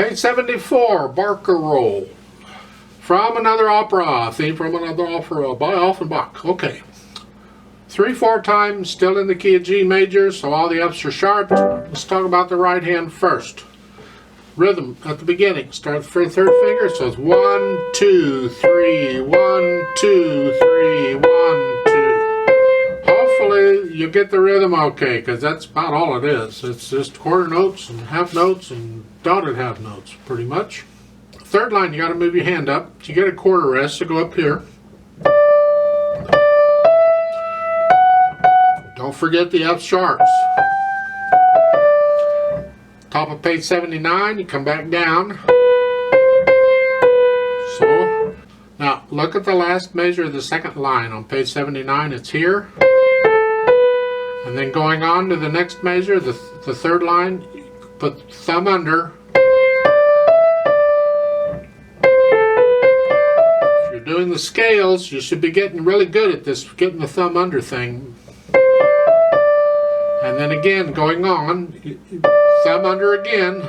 Page 74, Barcarolle. From another opera, theme from another opera by Offenbach. Okay. 3/4 time, still in the key of G major, so all the F's are sharp. Let's talk about the right hand first. Rhythm at the beginning. Start for the third finger, so it's 1, 2, 3, 1, 2, 3, 1, 2. Hopefully you get the rhythm okay, because that's about all it is. It's just quarter notes and half notes and dotted half notes, pretty much. Third line, you got to move your hand up. You get a quarter rest, so go up here. Don't forget the F sharps. Top of page 79, you come back down. So, now look at the last measure of the second line on page 79. It's here. And then going on to the next measure, the third line, put thumb under. If you're doing the scales, you should be getting really good at this, getting the thumb under thing. And then again, going on, thumb under again,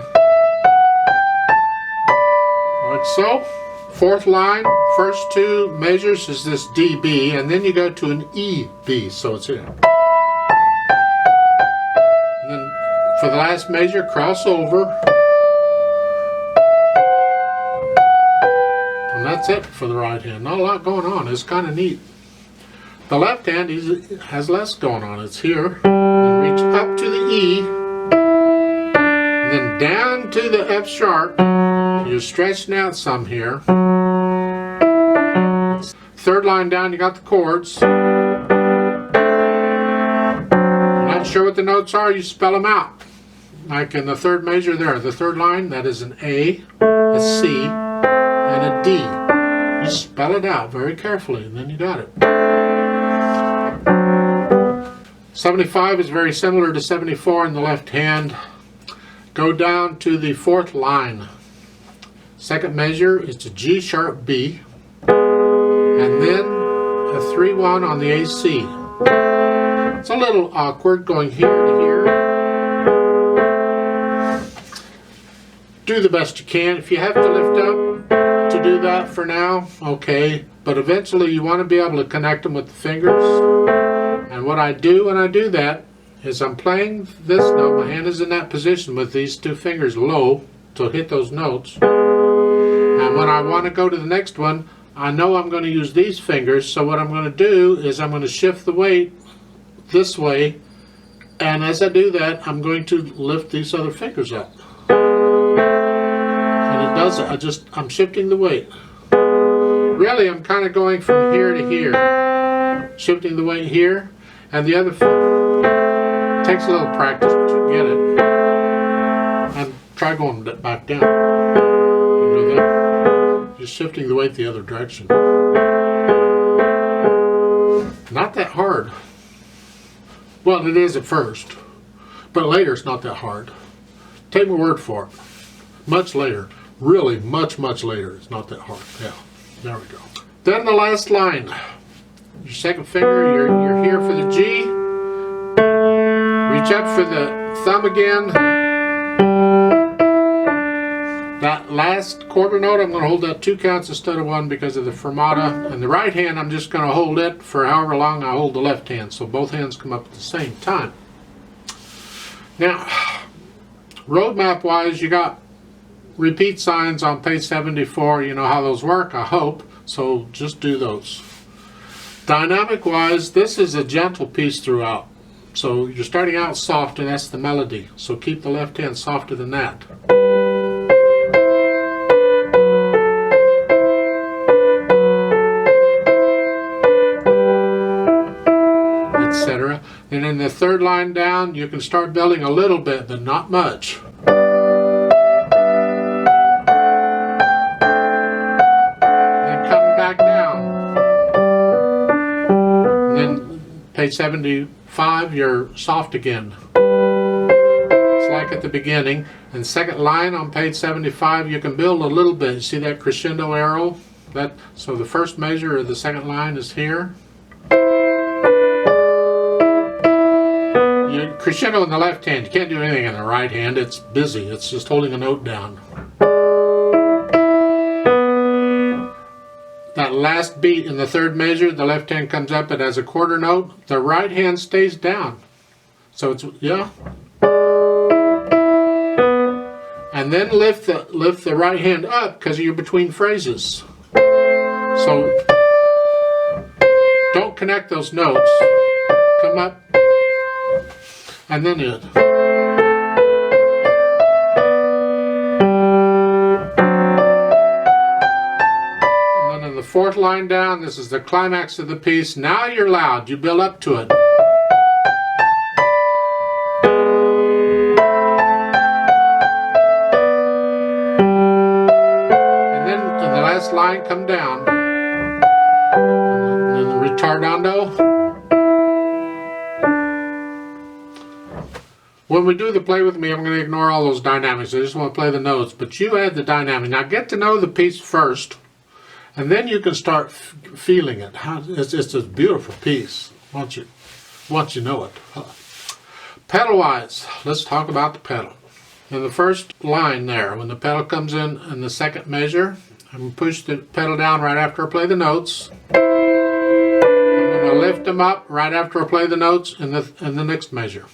like so. Fourth line, first two measures is this DB, and then you go to an EB, so it's here. And then for the last measure, cross over. And that's it for the right hand. Not a lot going on, it's kind of neat. The left hand has less going on. It's here. Then reach up to the E. Then down to the F sharp. You're stretching out some here. Third line down, you got the chords. You're not sure what the notes are, you spell them out. Like in the third measure there, the third line, that is an A, a C, and a D. You spell it out very carefully, and then you got it. 75 is very similar to 74 in the left hand. Go down to the fourth line. Second measure is to G sharp B, and then a 3/1 on the AC. It's a little awkward going here to here. Do the best you can. If you have to lift up to do that for now, okay, but eventually you want to be able to connect them with the fingers. And what I do when I do that is I'm playing this note, my hand is in that position with these two fingers low to hit those notes. And when I want to go to the next one, I know I'm going to use these fingers, so what I'm going to do is I'm going to shift the weight this way, and as I do that, I'm going to lift these other fingers up. And it does it, I'm shifting the weight. Really, I'm kind of going from here to here, shifting the weight here. And the other takes a little practice to get it. And try going back down. You know that? Just shifting the weight the other direction. Not that hard. Well, it is at first. But later it's not that hard. Take my word for it. Much later. Really, much later. It's not that hard. Yeah. There we go. Then the last line. Your second finger, you're here for the G. Reach up for the thumb again. That last quarter note, I'm going to hold that 2 counts instead of 1 because of the fermata. And the right hand, I'm just going to hold it for however long I hold the left hand. So both hands come up at the same time. Now, roadmap wise, you got repeat signs on page 74. You know how those work, I hope. So just do those. Dynamic wise, this is a gentle piece throughout. So you're starting out soft, and that's the melody. So keep the left hand softer than that. Etc. And in the third line down, you can start building a little bit, but not much. Then coming back down. Page 75, you're soft again. It's like at the beginning. And second line on page 75, you can build a little bit. You see that crescendo arrow? So the first measure of the second line is here. You crescendo in the left hand. You can't do anything in the right hand. It's busy. It's just holding a note down. that last beat in the third measure, the left hand comes up, it has a quarter note, the right hand stays down. So it's, yeah. And then lift the right hand up because you're between phrases. So don't connect those notes. Come up and then it. And then in the fourth line down, this is the climax of the piece. Now you're loud. You build up to it. Line come down, and then the ritardando. When we do the play with me, I'm going to ignore all those dynamics. I just want to play the notes, but you add the dynamic. Now get to know the piece first, and then you can start feeling it. It's a beautiful piece once you know it. Pedal wise, let's talk about the pedal. In the first line there, when the pedal comes in the second measure, I'm going to push the pedal down right after I play the notes. I'm going to lift them up right after I play the notes in the next measure.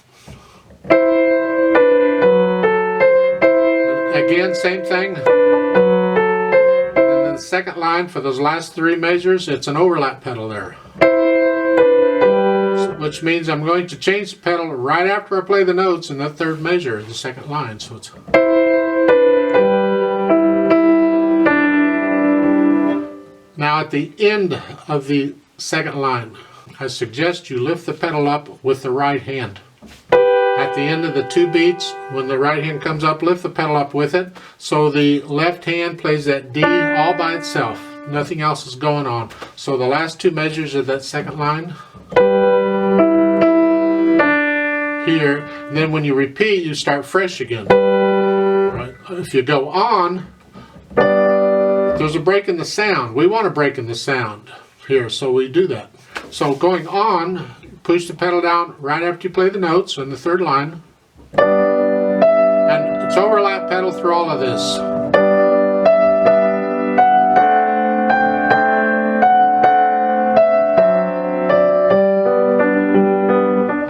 Again, same thing. And then the second line for those last three measures, it's an overlap pedal there. Which means I'm going to change the pedal right after I play the notes in the third measure, the second line. So it's... Now at the end of the second line, I suggest you lift the pedal up with the right hand. At the end of the two beats, when the right hand comes up, lift the pedal up with it. So the left hand plays that D all by itself. Nothing else is going on. So the last two measures of that second line, here, and then when you repeat, you start fresh again. Right? If you go on, there's a break in the sound. We want to break in the sound here, so we do that. So going on, push the pedal down right after you play the notes in the third line. And it's overlap pedal through all of this.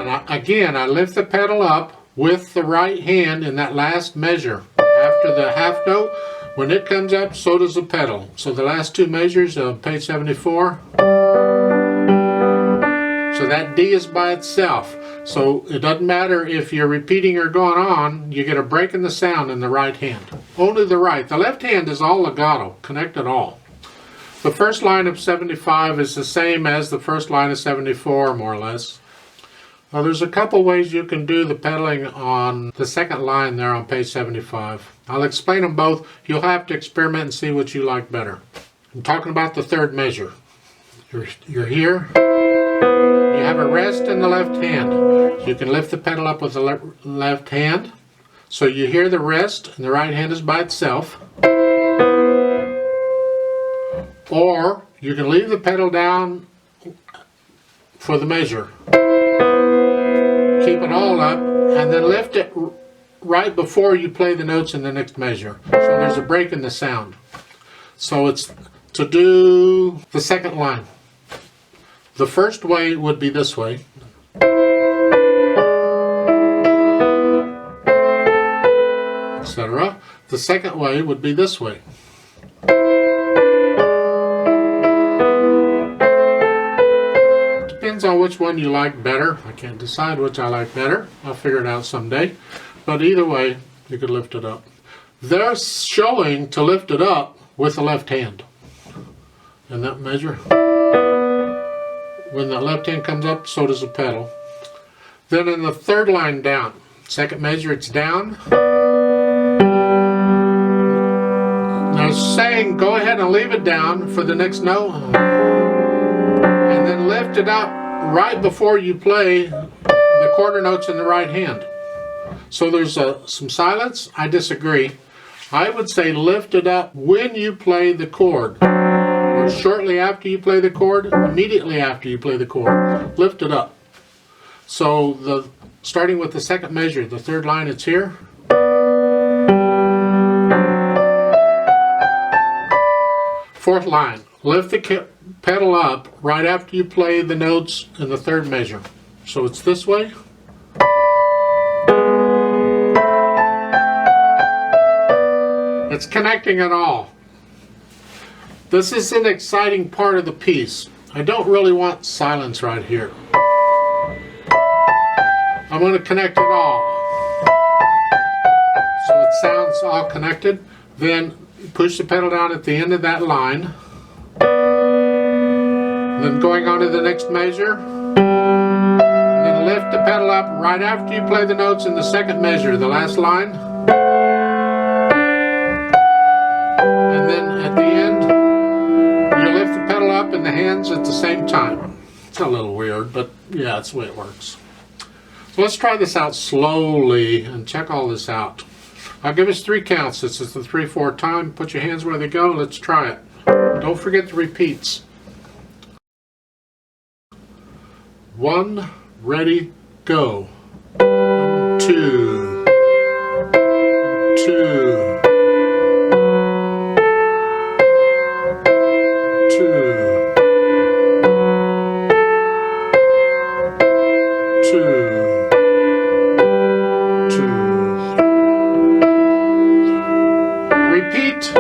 And again, I lift the pedal up with the right hand in that last measure. After the half note, when it comes up, so does the pedal. So the last two measures of page 74. So that D is by itself. So it doesn't matter if you're repeating or going on, you get a break in the sound in the right hand. Only the right. The left hand is all legato, connected all. The first line of 75 is the same as the first line of 74, more or less. Well, there's a couple ways you can do the pedaling on the second line there on page 75. I'll explain them both. You'll have to experiment and see what you like better. I'm talking about the third measure. You're here. You have a rest in the left hand. You can lift the pedal up with the left hand. So you hear the rest and the right hand is by itself. Or you can leave the pedal down for the measure. Keep it all up and then lift it right before you play the notes in the next measure. So there's a break in the sound. So it's to do the second line. The first way would be this way. Etc. The second way would be this way. Depends on which one you like better. I can't decide which I like better. I'll figure it out someday. But either way, you could lift it up. They're showing to lift it up with the left hand. In that measure. When the left hand comes up, so does the pedal. Then in the third line down, second measure, it's down. Now it's saying go ahead and leave it down for the next note. And then lift it up right before you play the quarter notes in the right hand. So there's some silence. I disagree. I would say lift it up when you play the chord. Or shortly after you play the chord, immediately after you play the chord. Lift it up. So starting with the second measure, the third line, it's here. Fourth line. Lift the pedal up right after you play the notes in the third measure. So it's this way. It's connecting it all. This is an exciting part of the piece. I don't really want silence right here. I'm going to connect it all. So it sounds all connected. Then push the pedal down at the end of that line. Then going on to the next measure. Then lift the pedal up right after you play the notes in the second measure, the last line. And then at the end, you lift the pedal up in the hands at the same time. It's a little weird, but yeah, that's the way it works. So let's try this out slowly and check all this out. I'll give us 3 counts. This is the 3/4 time. Put your hands where they go. Let's try it. Don't forget the repeats. 1, ready, go. 2, 2, 2, 2, 2. Repeat.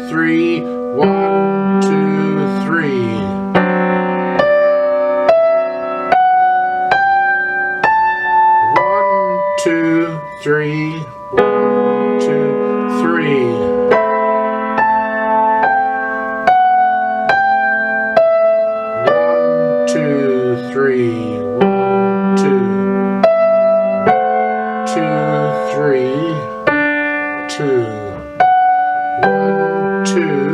Three, 1, 2, 3. 1, 2, 3, 1, 2, 2, 3, 2, 1, 2.